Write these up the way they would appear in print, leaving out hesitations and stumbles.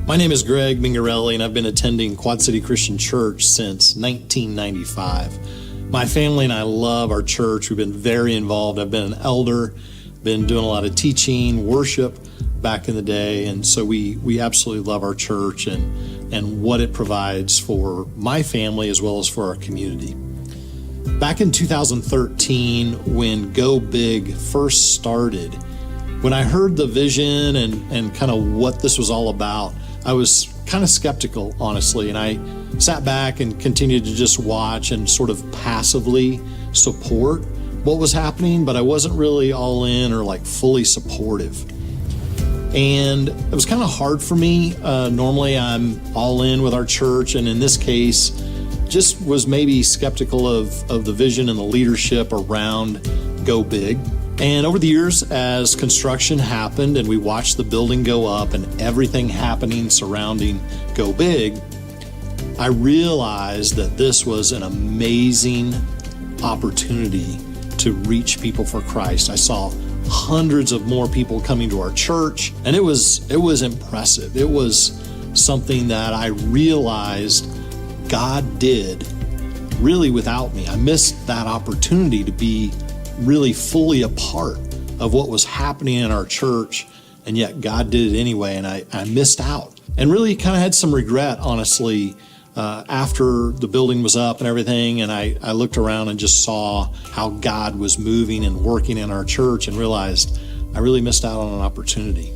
My name is Greg Mingarelli, and I've been attending Quad City Christian Church since 1995. My family and I love our church. We've been very involved. I've been an elder, been doing a lot of teaching, worship back in the day, and so we absolutely love our church and what it provides for my family as well as for our community. Back in 2013, when Go Big first started, when I heard the vision and kind of what this was all about, I was kind of skeptical, honestly, and I sat back and continued to just watch and sort of passively support what was happening, but I wasn't really all in or like fully supportive. And it was kind of hard for me. Normally I'm all in with our church, and in this case, just was maybe skeptical of the vision and the leadership around Go Big. And over the years, as construction happened and we watched the building go up and everything happening surrounding Go Big, I realized that this was an amazing opportunity to reach people for Christ. I saw hundreds of more people coming to our church, and it was impressive. It was something that I realized God did really without me. I missed that opportunity to be really fully a part of what was happening in our church, and yet God did it anyway, and I missed out. And really kind of had some regret, honestly, after the building was up and everything, and I looked around and just saw how God was moving and working in our church and realized I really missed out on an opportunity.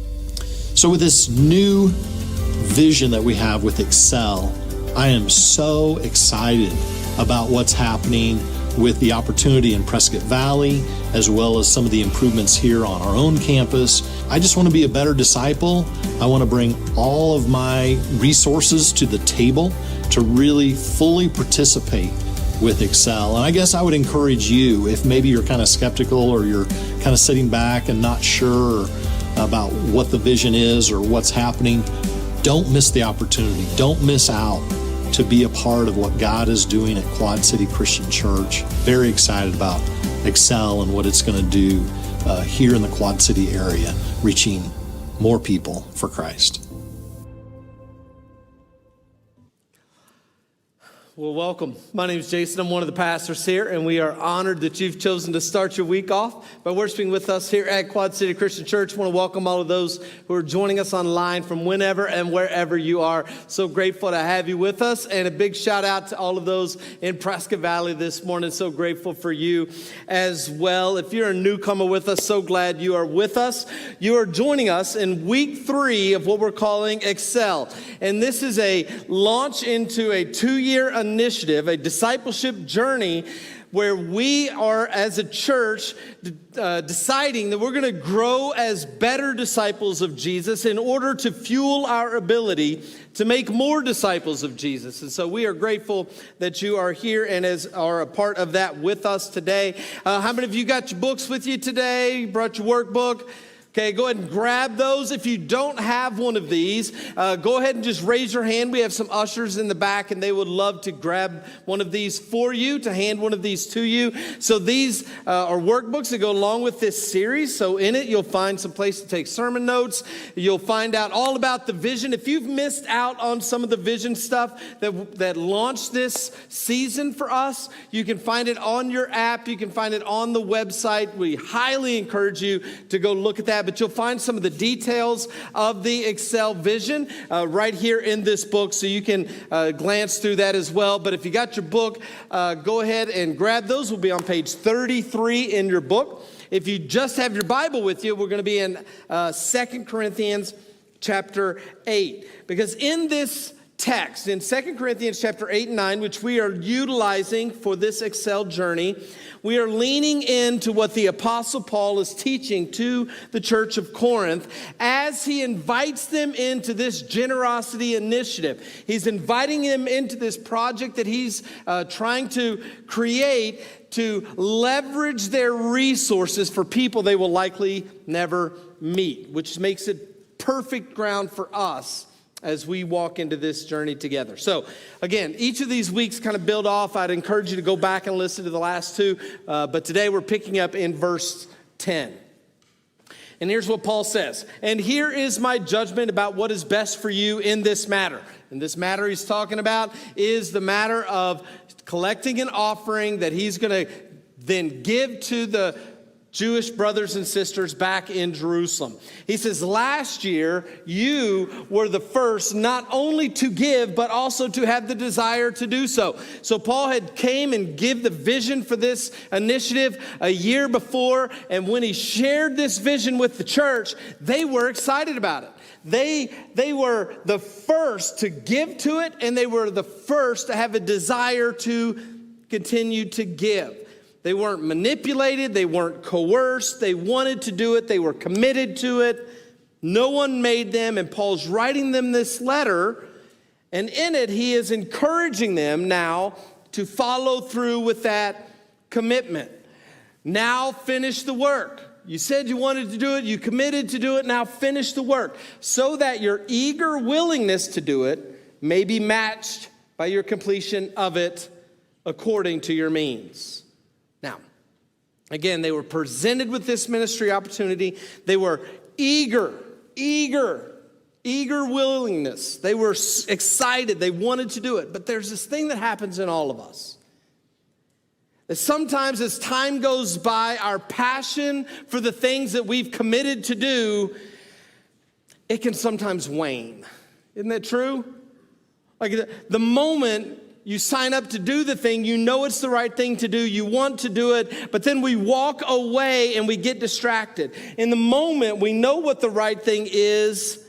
So with this new vision that we have with Excel, I am so excited about what's happening with the opportunity in Prescott Valley, as well as some of the improvements here on our own campus. I just want to be a better disciple. I want to bring all of my resources to the table to really fully participate with Excel. And I guess I would encourage you, if maybe you're kind of skeptical or you're kind of sitting back and not sure about what the vision is or what's happening, don't miss the opportunity. Don't miss out to be a part of what God is doing at Quad City Christian Church. Very excited about Excel and what it's going to do here in the Quad City area, reaching more people for Christ. Well, welcome. My name is Jason. I'm one of the pastors here, and we are honored that you've chosen to start your week off by worshiping with us here at Quad City Christian Church. I want to welcome all of those who are joining us online from whenever and wherever you are. So grateful to have you with us, and a big shout out to all of those in Prescott Valley this morning. So grateful for you as well. If you're a newcomer with us, so glad you are with us. You are joining us in week 3 of what we're calling Excel, and this is a launch into a 2-year initiative, a discipleship journey where we are as a church deciding that we're going to grow as better disciples of Jesus in order to fuel our ability to make more disciples of Jesus. And so we are grateful that you are here and are a part of that with us today. How many of you got your books with you today? Brought your workbook? Okay, go ahead and grab those. If you don't have one of these, go ahead and just raise your hand. We have some ushers in the back, and they would love to grab one of these for you, to hand one of these to you. So these are workbooks that go along with this series. So in it, you'll find some place to take sermon notes. You'll find out all about the vision. If you've missed out on some of the vision stuff that launched this season for us, you can find it on your app. You can find it on the website. We highly encourage you to go look at that. But you'll find some of the details of the Excel vision right here in this book, so you can glance through that as well. But if you got your book, go ahead and grab those. We'll be on page 33 in your book. If you just have your Bible with you, we're going to be in 2 Corinthians chapter 8. Because in this text, in 2 Corinthians chapter 8 and 9, which we are utilizing for this Excel journey, we are leaning into what the Apostle Paul is teaching to the church of Corinth as he invites them into this generosity initiative. He's inviting them into this project that he's trying to create to leverage their resources for people they will likely never meet, which makes it perfect ground for us as we walk into this journey together. So again, each of these weeks kind of build off. I'd encourage you to go back and listen to the last two, but today we're picking up in verse 10. And here's what Paul says. And here is my judgment about what is best for you in this matter. And this matter he's talking about is the matter of collecting an offering that he's going to then give to the Jewish brothers and sisters back in Jerusalem. He says, last year, you were the first not only to give, but also to have the desire to do so. So Paul had came and give the vision for this initiative a year before, and when he shared this vision with the church, they were excited about it. They were the first to give to it, and they were the first to have a desire to continue to give. They weren't manipulated. They weren't coerced. They wanted to do it. They were committed to it. No one made them. And Paul's writing them this letter. And in it, he is encouraging them now to follow through with that commitment. Now finish the work. You said you wanted to do it. You committed to do it. Now finish the work so that your eager willingness to do it may be matched by your completion of it according to your means. Now, again, they were presented with this ministry opportunity. They were eager willingness. They were excited. They wanted to do it. But there's this thing that happens in all of us. That sometimes as time goes by, our passion for the things that we've committed to do, it can sometimes wane. Isn't that true? Like the moment you sign up to do the thing, you know it's the right thing to do, you want to do it, but then we walk away and we get distracted. In the moment, we know what the right thing is,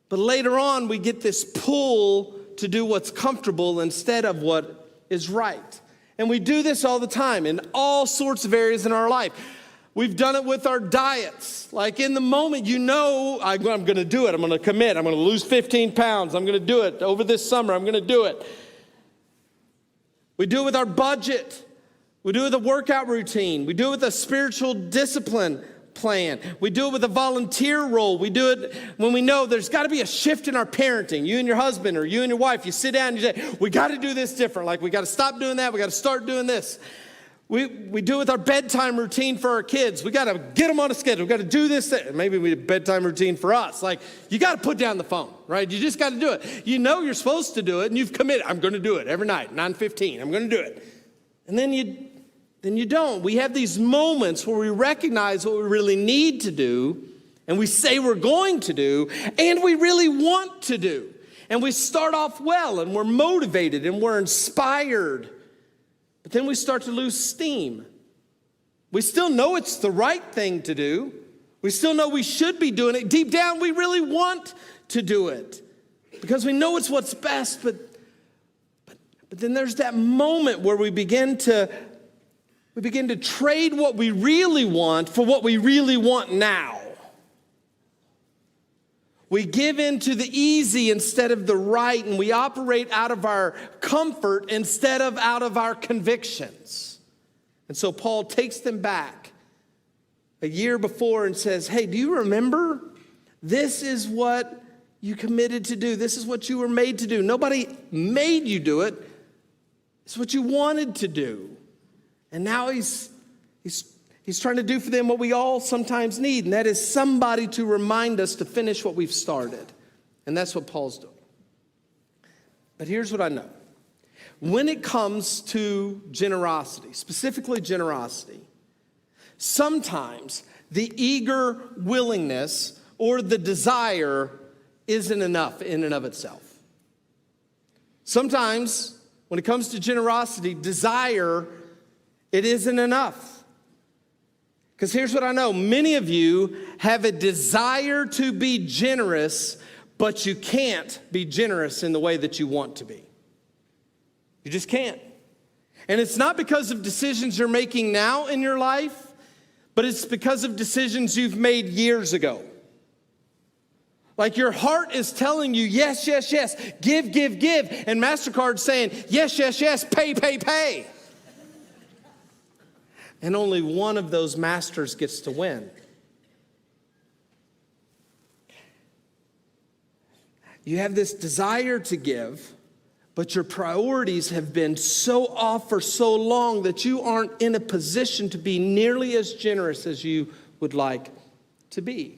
but later on, we get this pull to do what's comfortable instead of what is right. And we do this all the time in all sorts of areas in our life. We've done it with our diets. Like in the moment, you know, I'm going to do it. I'm going to commit. I'm going to lose 15 pounds. I'm going to do it over this summer. I'm going to do it. We do it with our budget. We do it with a workout routine. We do it with a spiritual discipline plan. We do it with a volunteer role. We do it when we know there's got to be a shift in our parenting. You and your husband or you and your wife, you sit down and you say, we got to do this different. Like we got to stop doing that. We got to start doing this. We do it with our bedtime routine for our kids. We got to get them on a schedule. We got to do this. Maybe we have a bedtime routine for us. Like you got to put down the phone, right? You just got to do it. You know you're supposed to do it and you've committed. I'm going to do it every night, 9:15. I'm going to do it. And then you don't. We have these moments where we recognize what we really need to do and we say we're going to do and we really want to do. And we start off well and we're motivated and we're inspired. But then we start to lose steam. We still know it's the right thing to do. We still know we should be doing it. Deep down, we really want to do it because we know it's what's best. But then there's that moment where we begin to trade what we really want for what we really want now. We give in to the easy instead of the right, and we operate out of our comfort instead of out of our convictions. And so Paul takes them back a year before and says, hey, do you remember? This is what you committed to do. This is what you were made to do. Nobody made you do it. It's what you wanted to do. And now he's trying to do for them what we all sometimes need, and that is somebody to remind us to finish what we've started. And that's what Paul's doing. But here's what I know. When it comes to generosity, specifically generosity, sometimes the eager willingness or the desire isn't enough in and of itself. Sometimes when it comes to generosity, desire, it isn't enough. Because here's what I know. Many of you have a desire to be generous, but you can't be generous in the way that you want to be. You just can't. And it's not because of decisions you're making now in your life, but it's because of decisions you've made years ago. Like your heart is telling you, yes, yes, yes, give, give, give. And MasterCard's saying, yes, yes, yes, pay, pay, pay. And only one of those masters gets to win. You have this desire to give, but your priorities have been so off for so long that you aren't in a position to be nearly as generous as you would like to be.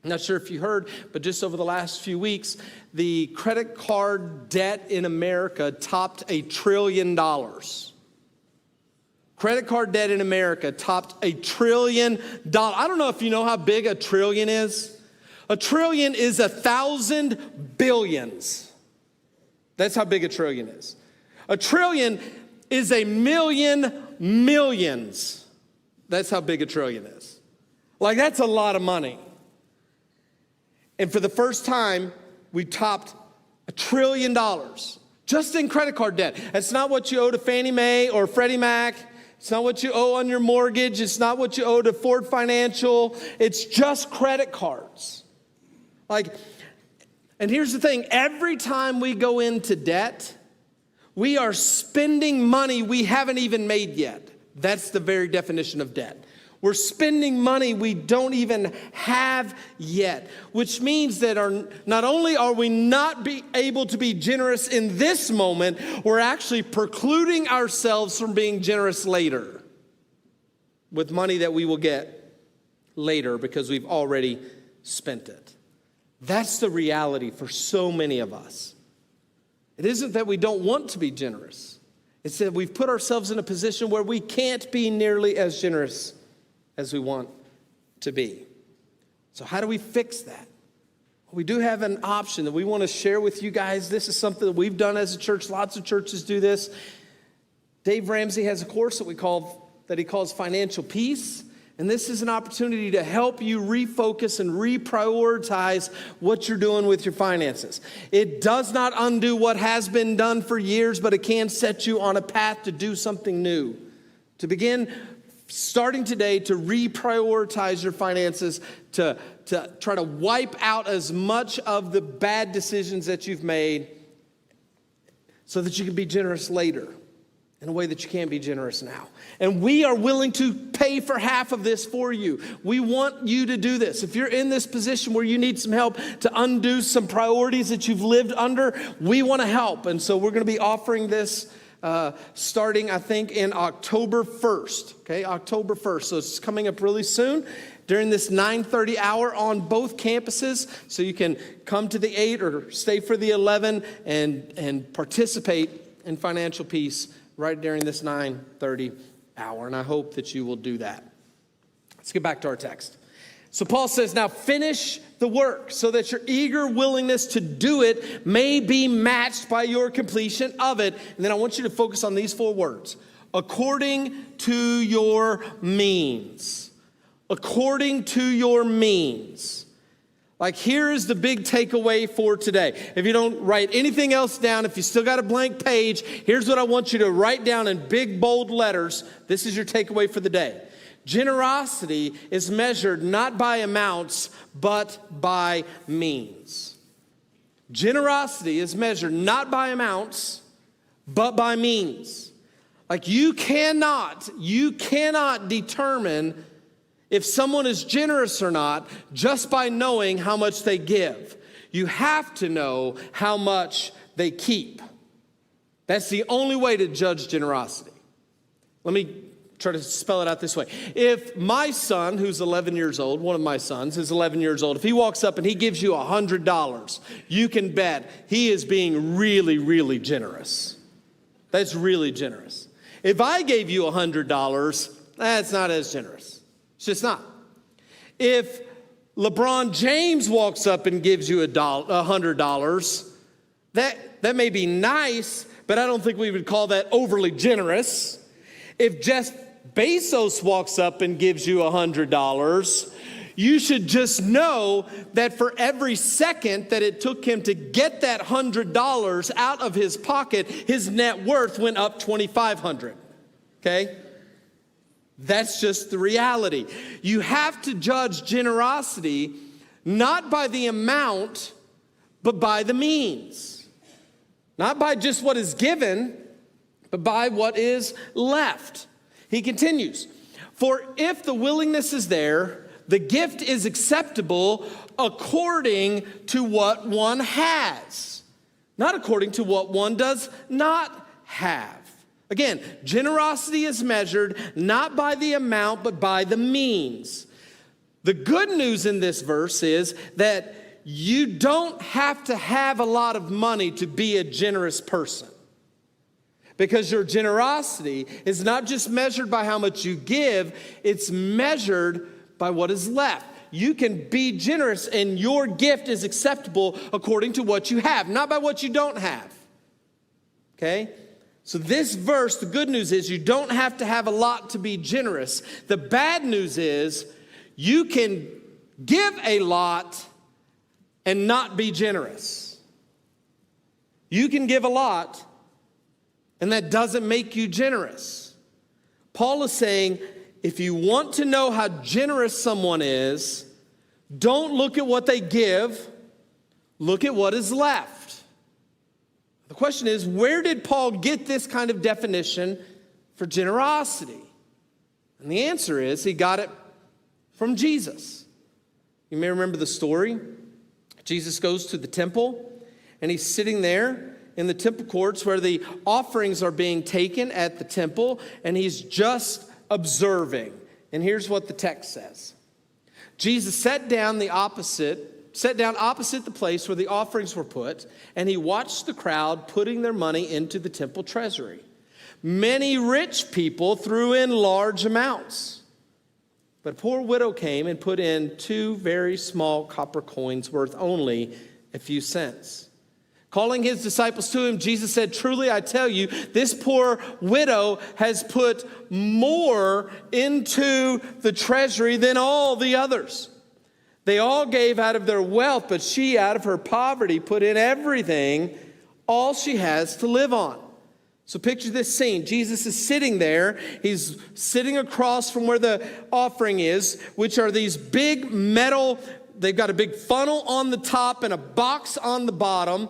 I'm not sure if you heard, but just over the last few weeks, the credit card debt in America topped $1 trillion. Credit card debt in America topped $1 trillion. I don't know if you know how big a trillion is. A trillion is 1,000 billions. That's how big a trillion is. A trillion is 1,000,000 millions. That's how big a trillion is. Like, that's a lot of money. And for the first time, we topped $1 trillion just in credit card debt. That's not what you owe to Fannie Mae or Freddie Mac. It's not what you owe on your mortgage. It's not what you owe to Ford Financial. It's just credit cards. And here's the thing. Every time we go into debt, we are spending money we haven't even made yet. That's the very definition of debt. We're spending money we don't even have yet, which means that not only are we not able to be generous in this moment, we're actually precluding ourselves from being generous later with money that we will get later because we've already spent it. That's the reality for so many of us. It isn't that we don't want to be generous. It's that we've put ourselves in a position where we can't be nearly as generous as we want to be. So how do we fix that? We do have an option that we want to share with you guys. This is something that we've done as a church. Lots of churches do this. Dave Ramsey has a course that he calls Financial Peace. And this is an opportunity to help you refocus and reprioritize what you're doing with your finances. It does not undo what has been done for years, but it can set you on a path to do something new. To begin starting today to reprioritize your finances, to try to wipe out as much of the bad decisions that you've made so that you can be generous later in a way that you can't be generous now. And we are willing to pay for half of this for you. We want you to do this. If you're in this position where you need some help to undo some priorities that you've lived under, we want to help. And so we're going to be offering this starting, I think, in October 1st. Okay, October 1st. So it's coming up really soon during this 9:30 hour on both campuses. So you can come to the 8 or stay for the 11 and participate in Financial Peace right during this 9:30 hour. And I hope that you will do that. Let's get back to our text. So Paul says, now finish the work so that your eager willingness to do it may be matched by your completion of it. And then I want you to focus on these 4 words. According to your means. According to your means. Like, here is the big takeaway for today. If you don't write anything else down, if you still got a blank page, here's what I want you to write down in big, bold letters. This is your takeaway for the day. Generosity is measured not by amounts, but by means. Generosity is measured not by amounts, but by means. Like, you cannot determine if someone is generous or not just by knowing how much they give. You have to know how much they keep. That's the only way to judge generosity. Let me try to spell it out this way. If my son, who's 11 years old, one of my sons is 11 years old, if he walks up and he gives you $100, you can bet he is being really, really generous. That's really generous. If I gave you $100, that's not as generous. It's just not. If LeBron James walks up and gives you $100, that may be nice, but I don't think we would call that overly generous. If Jeff Bezos walks up and gives you $100, you should just know that for every second that it took him to get that $100 out of his pocket, his net worth went up $2,500. Okay? That's just the reality. You have to judge generosity not by the amount, but by the means. Not by just what is given, but by what is left. He continues, for if the willingness is there, the gift is acceptable according to what one has, not according to what one does not have. Again, generosity is measured not by the amount, but by the means. The good news in this verse is that you don't have to have a lot of money to be a generous person. Because your generosity is not just measured by how much you give, it's measured by what is left. You can be generous and your gift is acceptable according to what you have, not by what you don't have. Okay? So this verse, the good news is you don't have to have a lot to be generous. The bad news is you can give a lot and not be generous. You can give a lot and that doesn't make you generous. Paul is saying, if you want to know how generous someone is, don't look at what they give, look at what is left. The question is, where did Paul get this kind of definition for generosity? And the answer is, he got it from Jesus. You may remember the story. Jesus goes to the temple, and he's sitting there in the temple courts where the offerings are being taken at the temple, and he's just observing. And here's what the text says. Jesus sat down opposite the place where the offerings were put, and he watched the crowd putting their money into the temple treasury. Many rich people threw in large amounts, but a poor widow came and put in 2 very small copper coins worth only a few cents. Calling his disciples to him, Jesus said, "Truly I tell you, this poor widow has put more into the treasury than all the others. They all gave out of their wealth, but she out of her poverty put in everything, all she has to live on." So picture this scene. Jesus is sitting there. He's sitting across from where the offering is, which are these big metal, they've got a big funnel on the top and a box on the bottom.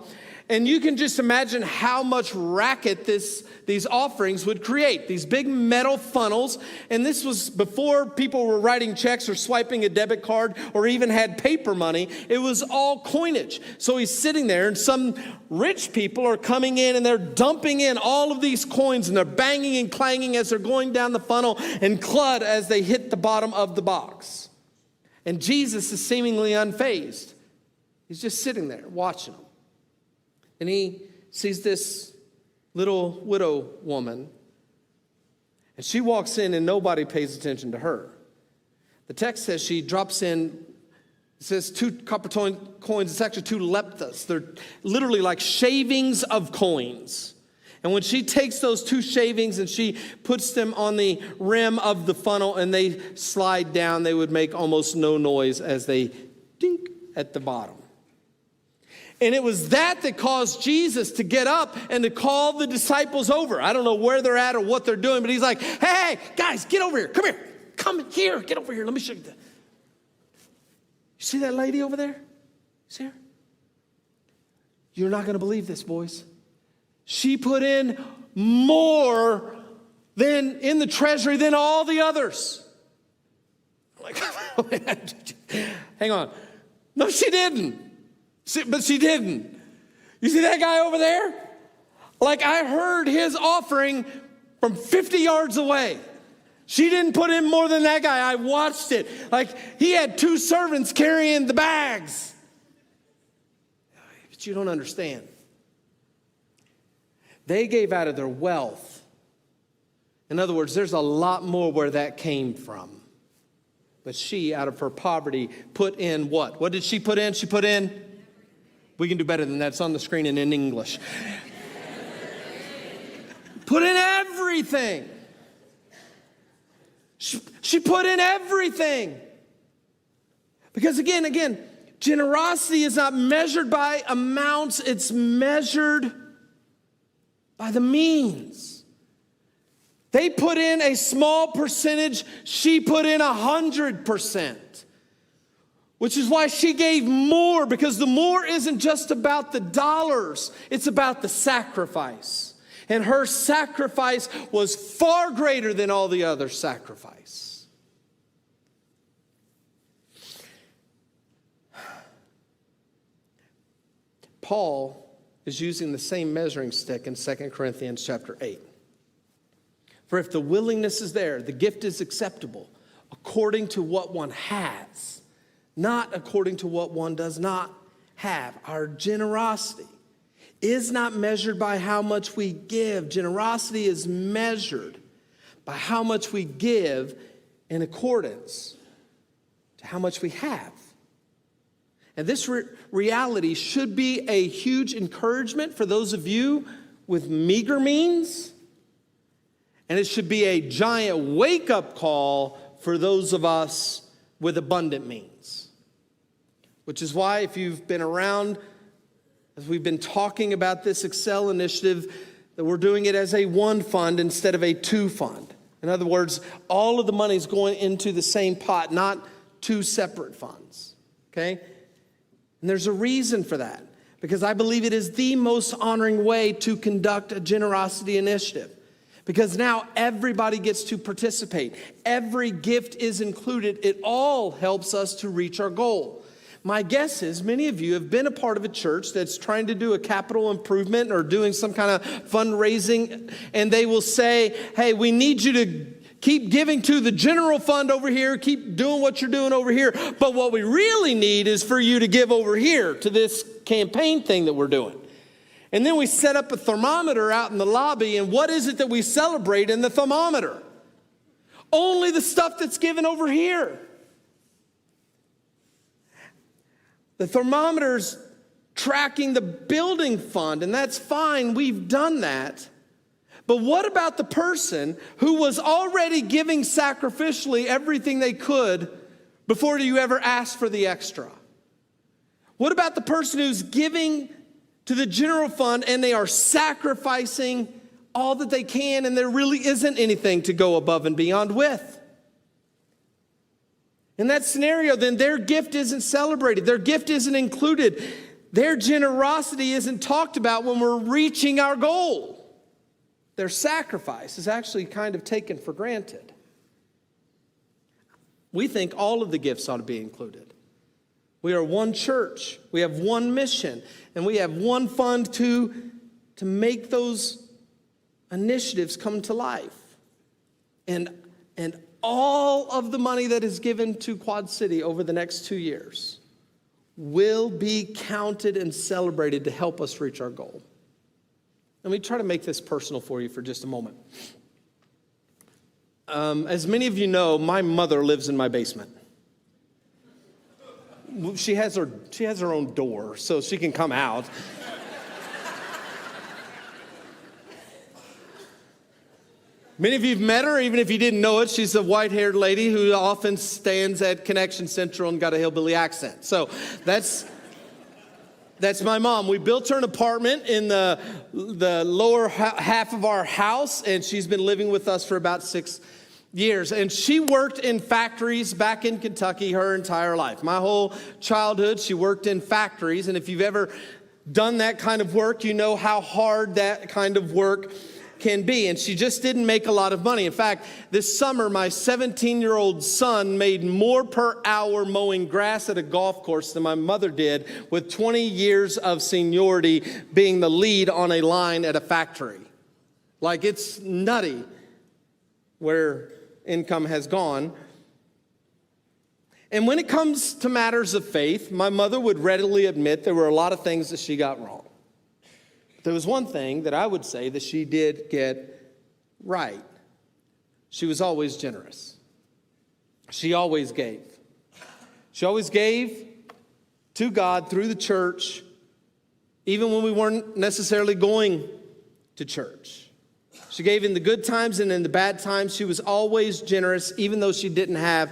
And you can just imagine how much racket these offerings would create. These big metal funnels. And this was before people were writing checks or swiping a debit card or even had paper money. It was all coinage. So he's sitting there and some rich people are coming in and they're dumping in all of these coins and they're banging and clanging as they're going down the funnel and clud as they hit the bottom of the box. And Jesus is seemingly unfazed. He's just sitting there watching them. And he sees this little widow woman, and she walks in and nobody pays attention to her. The text says she drops in, it says 2 copper coins, it's actually 2 leptas. They're literally like shavings of coins. And when she takes those 2 shavings and she puts them on the rim of the funnel and they slide down, they would make almost no noise as they dink at the bottom. And it was that caused Jesus to get up and to call the disciples over. I don't know where they're at or what they're doing, but he's like, hey, guys, get over here. Come here. Get over here. Let me show you that. You see that lady over there? See her? You're not going to believe this, boys. She put in more than in the treasury than all the others. I'm like, hang on. No, she didn't. But she didn't. You see that guy over there? Like, I heard his offering from 50 yards away. She didn't put in more than that guy. I watched it. Like, he had 2 servants carrying the bags. But you don't understand. They gave out of their wealth. In other words, there's a lot more where that came from. But she, out of her poverty, put in what? What did she put in? She put in... We can do better than that. It's on the screen and in English. Put in everything. She put in everything. Because again, generosity is not measured by amounts. It's measured by the means. They put in a small percentage. She put in 100%. Which is why she gave more, because the more isn't just about the dollars, it's about the sacrifice. And her sacrifice was far greater than all the other sacrifice. Paul is using the same measuring stick in 2 Corinthians chapter 8. For if the willingness is there, the gift is acceptable, according to what one has, not according to what one does not have. Our generosity is not measured by how much we give. Generosity is measured by how much we give in accordance to how much we have. And this reality should be a huge encouragement for those of you with meager means, and it should be a giant wake-up call for those of us with abundant means. Which is why, if you've been around, as we've been talking about this Excel initiative, that we're doing it as a one fund instead of a two fund. In other words, all of the money is going into the same pot, not two separate funds, okay? And there's a reason for that, because I believe it is the most honoring way to conduct a generosity initiative. Because now everybody gets to participate. Every gift is included. It all helps us to reach our goal. My guess is many of you have been a part of a church that's trying to do a capital improvement or doing some kind of fundraising, and they will say, hey, we need you to keep giving to the general fund over here, keep doing what you're doing over here, but what we really need is for you to give over here to this campaign thing that we're doing. And then we set up a thermometer out in the lobby, and what is it that we celebrate in the thermometer? Only the stuff that's given over here. The thermometer's tracking the building fund, and that's fine, we've done that. But what about the person who was already giving sacrificially everything they could before you ever asked for the extra? What about the person who's giving to the general fund and they are sacrificing all that they can and there really isn't anything to go above and beyond with? In that scenario, then their gift isn't celebrated. Their gift isn't included. Their generosity isn't talked about when we're reaching our goal. Their sacrifice is actually kind of taken for granted. We think all of the gifts ought to be included. We are one church. We have one mission. And we have one fund to make those initiatives come to life. And all of the money that is given to Quad City over the next 2 years will be counted and celebrated to help us reach our goal. Let me try to make this personal for you for just a moment. As many of you know, my mother lives in my basement. She has her own door, so she can come out. Many of you have met her, even if you didn't know it. She's a white-haired lady who often stands at Connection Central and got a hillbilly accent. So that's my mom. We built her an apartment in the lower half of our house, and she's been living with us for about 6 years. And she worked in factories back in Kentucky her entire life. My whole childhood, she worked in factories. And if you've ever done that kind of work, you know how hard that kind of work can be. And she just didn't make a lot of money. In fact, this summer, my 17-year-old son made more per hour mowing grass at a golf course than my mother did, with 20 years of seniority being the lead on a line at a factory. Like, it's nutty where income has gone. And when it comes to matters of faith, my mother would readily admit there were a lot of things that she got wrong. There was one thing that I would say that she did get right. She was always generous. She always gave. She always gave to God through the church, even when we weren't necessarily going to church. She gave in the good times and in the bad times. She was always generous, even though she didn't have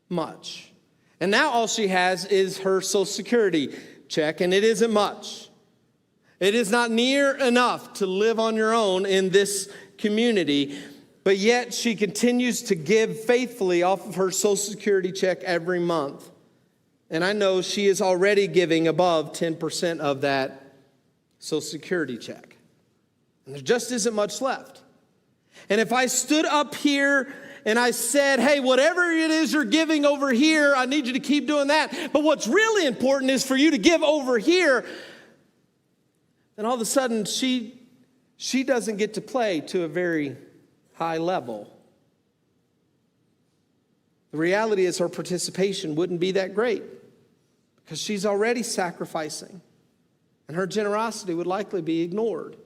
much. And now all she has is her Social Security check, and it isn't much. It is not near enough to live on your own in this community, but yet she continues to give faithfully off of her Social Security check every month. And I know she is already giving above 10% of that Social Security check. And there just isn't much left. And if I stood up here and I said, hey, whatever it is you're giving over here, I need you to keep doing that. But what's really important is for you to give over here. And all of a sudden, she doesn't get to play to a very high level. The reality is her participation wouldn't be that great because she's already sacrificing, and her generosity would likely be ignored.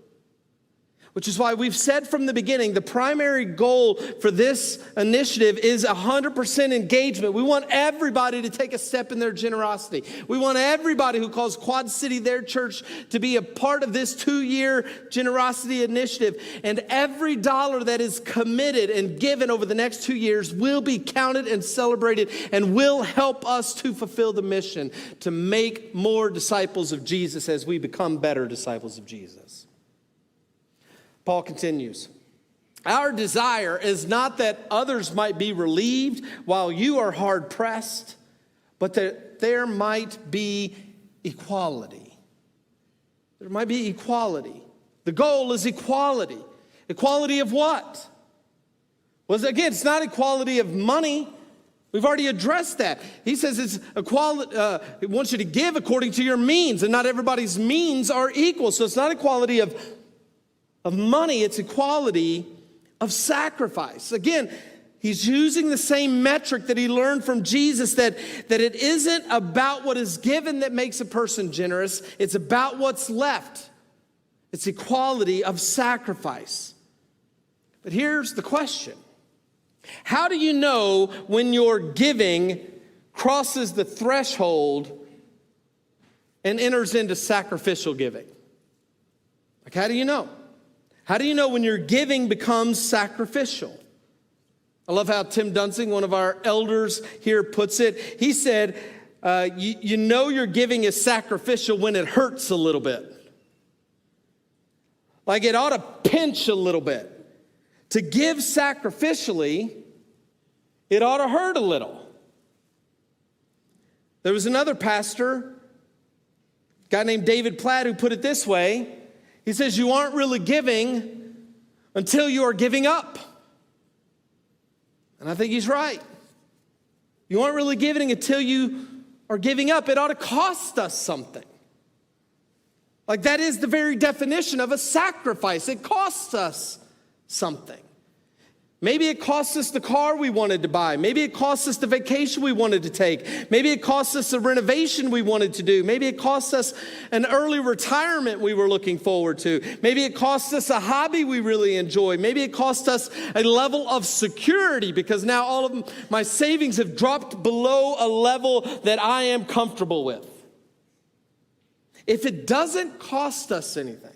Which is why we've said from the beginning, the primary goal for this initiative is 100% engagement. We want everybody to take a step in their generosity. We want everybody who calls Quad City their church to be a part of this 2-year generosity initiative. And every dollar that is committed and given over the next 2 years will be counted and celebrated and will help us to fulfill the mission to make more disciples of Jesus as we become better disciples of Jesus. Paul continues, our desire is not that others might be relieved while you are hard pressed, but that there might be equality. There might be equality. The goal is equality. Equality of what? Well, again, it's not equality of money. We've already addressed that. He says it's equality. He wants you to give according to your means, and not everybody's means are equal. So it's not equality of money, it's equality of sacrifice. Again, he's using the same metric that he learned from Jesus, that it isn't about what is given that makes a person generous, it's about what's left. It's equality of sacrifice. But here's the question. How do you know when your giving crosses the threshold and enters into sacrificial giving? Like, how do you know? How do you know when your giving becomes sacrificial? I love how Tim Dunsing, one of our elders here, puts it. He said, you know your giving is sacrificial when it hurts a little bit. Like it ought to pinch a little bit. To give sacrificially, it ought to hurt a little. There was another pastor, a guy named David Platt, who put it this way. He says, you aren't really giving until you are giving up. And I think he's right. You aren't really giving until you are giving up. It ought to cost us something. Like that is the very definition of a sacrifice. It costs us something. Maybe it costs us the car we wanted to buy. Maybe it costs us the vacation we wanted to take. Maybe it costs us the renovation we wanted to do. Maybe it costs us an early retirement we were looking forward to. Maybe it costs us a hobby we really enjoy. Maybe it costs us a level of security because now all of my savings have dropped below a level that I am comfortable with. If it doesn't cost us anything,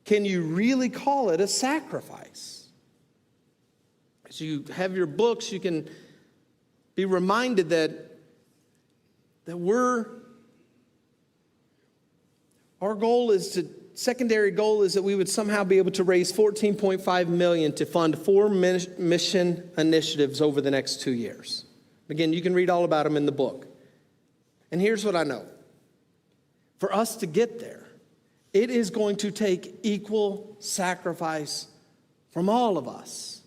can you really call it a sacrifice? As you have your books, you can be reminded that our goal is secondary goal is that we would somehow be able to raise $14.5 million to fund 4 mission initiatives over the next 2 years. Again, you can read all about them in the book. And here's what I know. For us to get there, it is going to take equal sacrifice from all of us.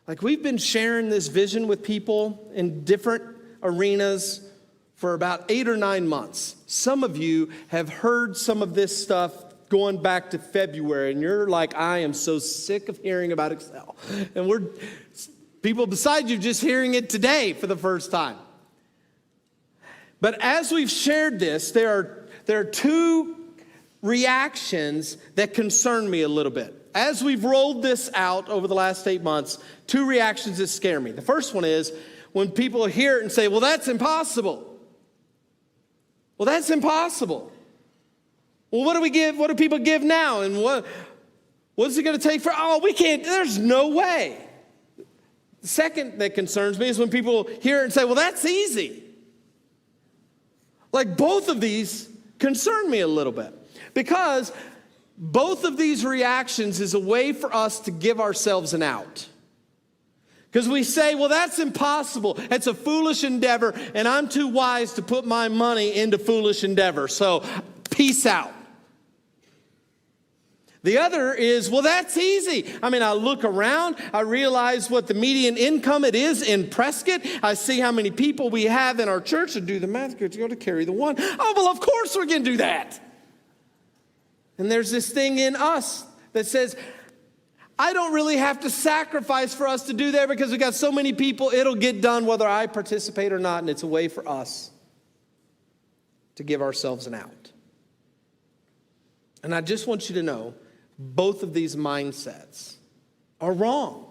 Like we've been sharing this vision with people in different arenas for about 8 or 9 months. Some of you have heard some of this stuff going back to February, and you're like, I am so sick of hearing about Excel. And people beside you just hearing it today for the first time. But as we've shared this, there are 2 reactions that concern me a little bit. As we've rolled this out over the last 8 months, 2 reactions that scare me. The first one is when people hear it and say, well, that's impossible. Well, that's impossible. Well, what do we give? What do people give now? And what is it going to take we can't, there's no way. The second that concerns me is when people hear it and say, well, that's easy. Like both of these concern me a little bit because both of these reactions is a way for us to give ourselves an out. Because we say, well, that's impossible. It's a foolish endeavor, and I'm too wise to put my money into foolish endeavor. So, peace out. The other is, well, that's easy. I mean, I look around, I realize what the median income it is in Prescott. I see how many people we have in our church and do the math. Go to carry the one. Oh, well, of course we're going to do that. And there's this thing in us that says, I don't really have to sacrifice for us to do that because we got so many people, it'll get done whether I participate or not, and it's a way for us to give ourselves an out. And I just want you to know, both of these mindsets are wrong.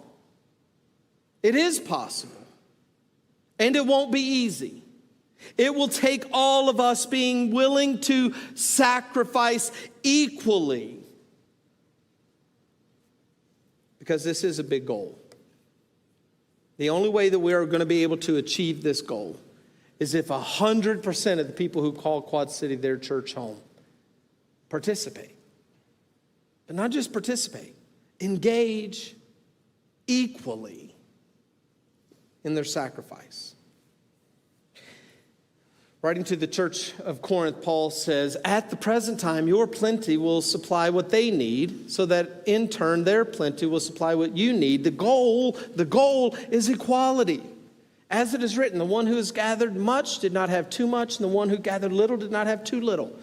It is possible, and it won't be easy. It will take all of us being willing to sacrifice equally, because this is a big goal. The only way that we are going to be able to achieve this goal is if 100% of the people who call Quad City their church home participate. But not just participate, engage equally in their sacrifice. Writing to the church of Corinth, Paul says, at the present time, your plenty will supply what they need, so that in turn their plenty will supply what you need. The goal is equality. As it is written, the one who has gathered much did not have too much, and the one who gathered little did not have too little.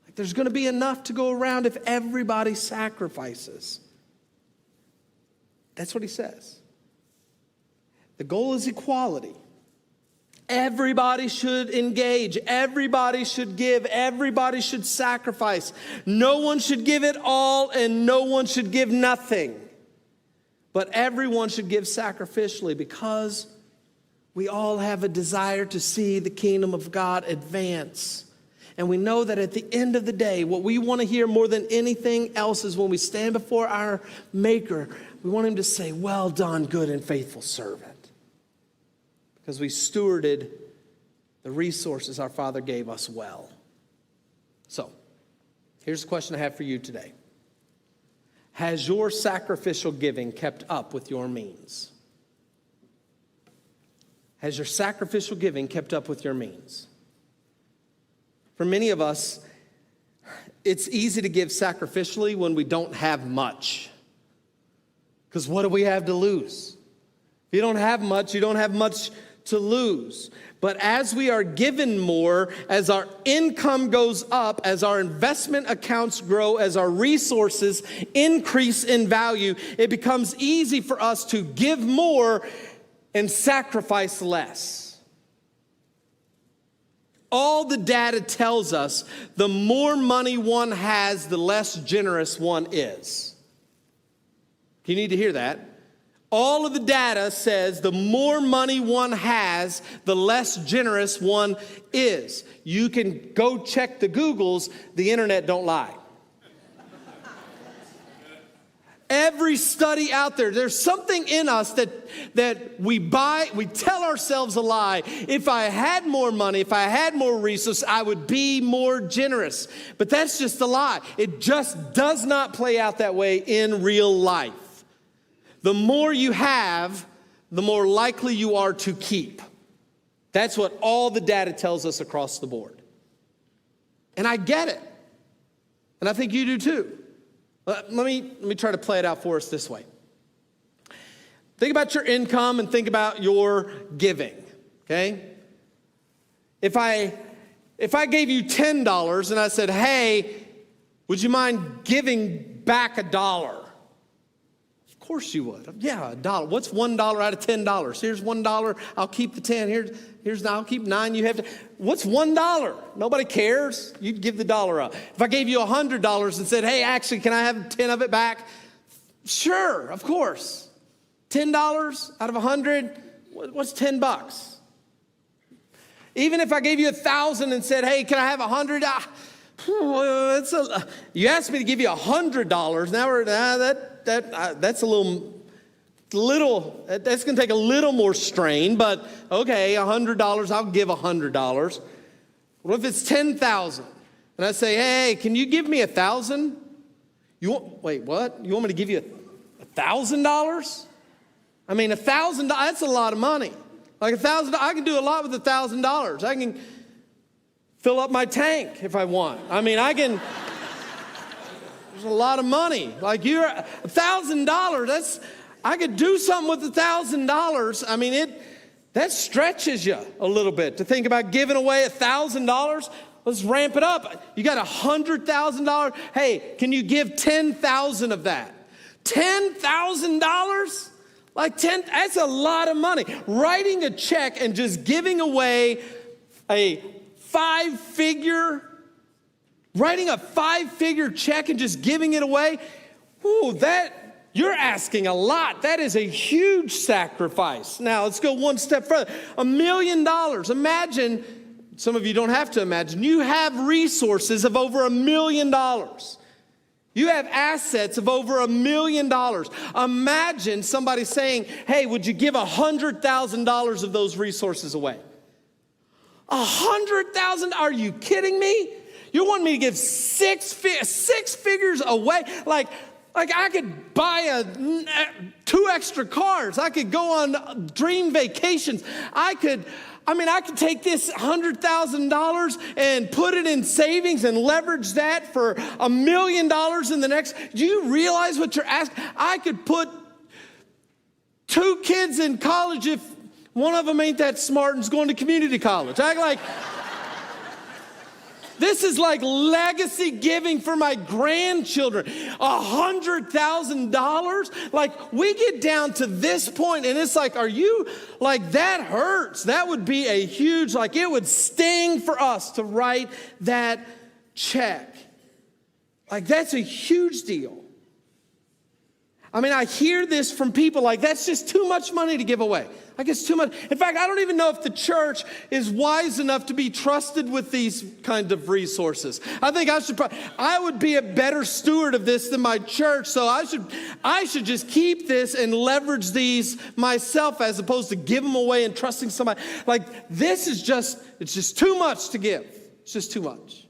Like, there's going to be enough to go around if everybody sacrifices. That's what he says. The goal is equality. Everybody should engage. Everybody should give. Everybody should sacrifice. No one should give it all, and no one should give nothing. But everyone should give sacrificially, because we all have a desire to see the kingdom of God advance. And we know that at the end of the day, what we want to hear more than anything else is when we stand before our Maker, we want him to say, well done, good and faithful servant. Because we stewarded the resources our Father gave us well. So, here's the question I have for you today. Has your sacrificial giving kept up with your means? Has your sacrificial giving kept up with your means? For many of us, it's easy to give sacrificially when we don't have much. Because what do we have to lose? If you don't have much, you don't have much to lose. But as we are given more, as our income goes up, as our investment accounts grow, as our resources increase in value, it becomes easy for us to give more and sacrifice less. All the data tells us the more money one has, the less generous one is. You need to hear that. All of the data says the more money one has, the less generous one is. You can go check the Googles, the internet don't lie. Every study out there, there's something in us that we tell ourselves a lie. If I had more money, if I had more resources, I would be more generous. But that's just a lie. It just does not play out that way in real life. The more you have, the more likely you are to keep. That's what all the data tells us across the board. And I get it. And I think you do too. Let me try to play it out for us this way. Think about your income and think about your giving, okay? If I gave you $10 and I said, hey, would you mind giving back $1? Of course you would. Yeah, $1. What's $1 out of $10? Here's $1. I'll keep the 10. Here's I'll keep 9. You have to. What's $1? Nobody cares. You'd give the $1 up. If I gave you $100 and said, hey, actually, can I have 10 of it back? Sure, of course. $10 out of 100. What's $10? Even if I gave you 1,000 and said, hey, can I have 100? You asked me to give you $100. Now that's a little, that's going to take a little more strain, but okay, $100, I'll give $100. What if it's 10,000? And I say, hey, can you give me 1,000? Wait, what? You want me to give you $1,000? I mean, $1,000, that's a lot of money. Like $1,000, I can do a lot with $1,000. I can fill up my tank if I want. I mean, there's a lot of money. Like $1,000, I could do something with $1,000. I mean, that stretches you a little bit to think about giving away $1,000. Let's ramp it up. You got $100,000. Hey, can you give 10,000 of that $10,000? That's a lot of money. Writing a check and just giving away writing a five-figure check and just giving it away, you're asking a lot. That is a huge sacrifice. Now, let's go one step further. $1 million. Imagine, some of you don't have to imagine, you have resources of over $1 million. You have assets of over $1 million. Imagine somebody saying, hey, would you give $100,000 of those resources away? 100,000? Are you kidding me? You want me to give six figures away? Like I could buy 2 extra cars. I could go on dream vacations. I could take this $100,000 and put it in savings and leverage that for $1 million in the next. Do you realize what you're asking? I could put 2 kids in college if one of them ain't that smart and is going to community college. This is like legacy giving for my grandchildren. $100,000? Like, we get down to this point and it's like, that hurts. That would be a huge, it would sting for us to write that check. That's a huge deal. I hear this from people that's just too much money to give away. It's too much. In fact, I don't even know if the church is wise enough to be trusted with these kind of resources. I think I would be a better steward of this than my church, so I should just keep this and leverage these myself as opposed to give them away and trusting somebody. It's just too much to give. It's just too much.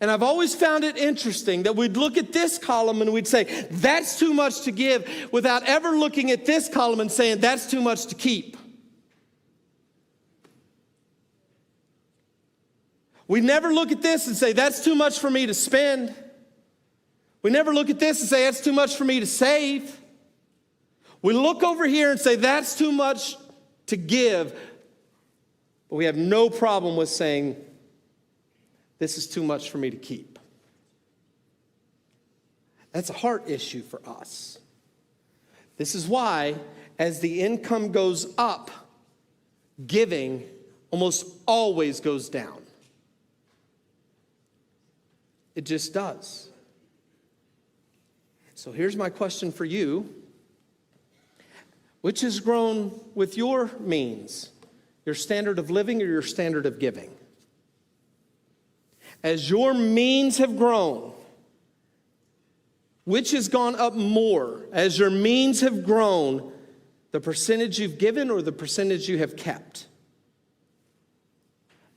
And I've always found it interesting that we'd look at this column and we'd say, that's too much to give, without ever looking at this column and saying, that's too much to keep. We never look at this and say, that's too much for me to spend. We never look at this and say, that's too much for me to save. We look over here and say, that's too much to give. But we have no problem with saying, this is too much for me to keep. That's a heart issue for us. This is why, as the income goes up, giving almost always goes down. It just does. So here's my question for you. Which has grown with your means? Your standard of living or your standard of giving? As your means have grown, which has gone up more? As your means have grown, the percentage you've given or the percentage you have kept?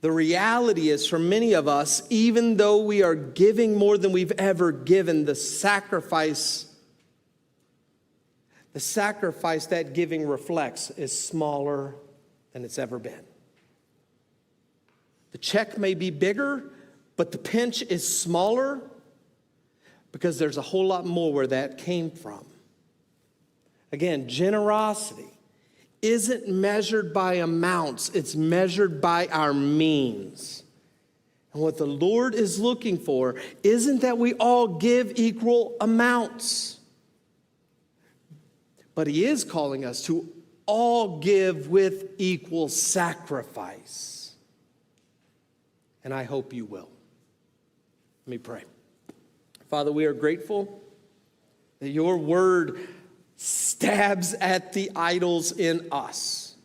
The reality is, for many of us, even though we are giving more than we've ever given, the sacrifice that giving reflects is smaller than it's ever been. The check may be bigger, but the pinch is smaller because there's a whole lot more where that came from. Again, generosity isn't measured by amounts, it's measured by our means. And what the Lord is looking for isn't that we all give equal amounts, but He is calling us to all give with equal sacrifice. And I hope you will. Let me pray. Father, we are grateful that your word stabs at the idols in us.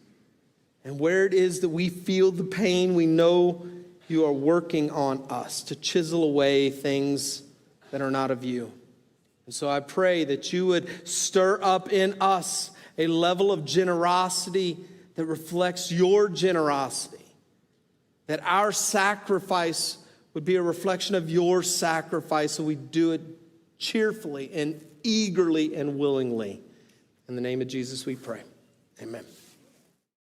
And where it is that we feel the pain, we know you are working on us to chisel away things that are not of you. And so I pray that you would stir up in us a level of generosity that reflects your generosity, that our sacrifice would be a reflection of your sacrifice, so we do it cheerfully and eagerly and willingly. In the name of Jesus we pray. Amen.